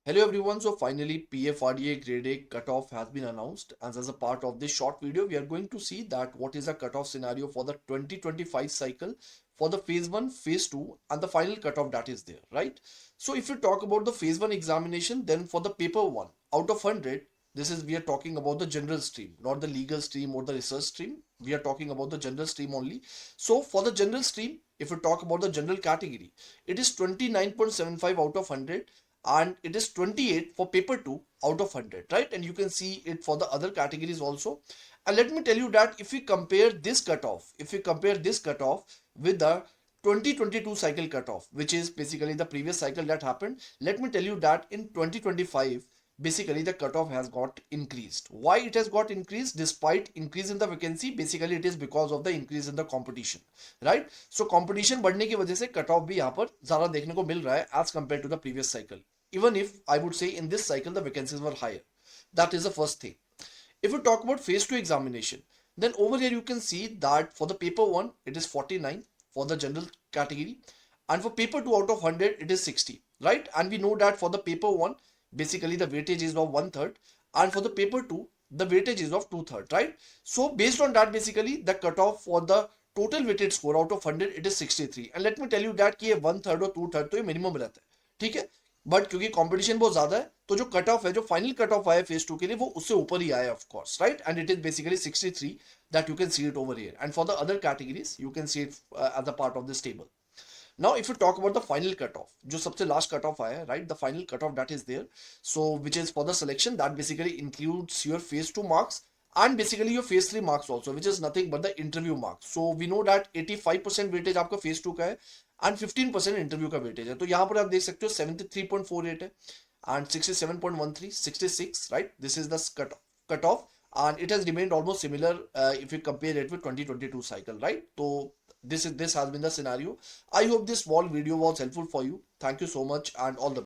Hello everyone, so finally PFRDA grade A cutoff has been announced, and as a part of this short video we are going to see that what is the cutoff scenario for the 2025 cycle for the phase 1, phase 2 and the final cutoff that is there, right? So if you talk about the phase 1 examination, then for the paper 1 out of 100, this is we are talking about the general stream, not the legal stream or the research stream. We are talking about the general stream only. So for the general stream, if you talk about the general category, it is 29.75 out of 100, and it is 28 for paper 2 out of 100, right? And you can see it for the other categories also. And let me tell you that if we compare this cutoff with the 2022 cycle cutoff, which is basically the previous cycle that happened, let me tell you that in 2025 basically the cutoff has got increased. Why it has got increased despite increase in the vacancy? Basically it is because of the increase in the competition, right? So competition बढ़ने की वजह से cut off भी यहाँ पर ज्यादा देखने को मिल रहा है as compared to the previous cycle, even if I would say in this cycle the vacancies were higher. That is the first thing. If you talk about phase 2 examination, then over here you can see that for the paper 1 it is 49 for the general category, and for paper 2 out of 100 it is 60, right? And we know that for the paper 1 basically the weightage is of 1/3, and for the paper 2 the weightage is of 2/3, right? So based on that basically the cutoff for the total weighted score out of 100 it is 63, and let me tell you that कि ये 1/3 और 2/3 तो ये minimum रहता है, ठीक है? But क्योंकि कंपटीशन बहुत ज्यादा है तो जो कट ऑफ है, जो फाइनल कट ऑफ आया फेज 2 के लिए, वो उससे ऊपर ही आया of course, right? And it is basically 63 that you can see it over here, and for the other categories you can see it as a part of this table. Now if you talk about the final cutoff, जो सबसे last cutoff आया है, right? The final cutoff that is there, so which is for the selection, that basically includes your phase 2 marks and basically your phase 3 marks also, which is nothing but the interview marks. So we know that 85% weightage आपका phase 2 का है and 15% interview का weightage है. तो यहाँ पर आप देख सकते हो 73.48 है and 67.13, 66, right? This is the cut off, and it has remained almost similar if you compare it with 2022 cycle, right? So this has been the scenario. I hope this small video was helpful for you. Thank you so much and all the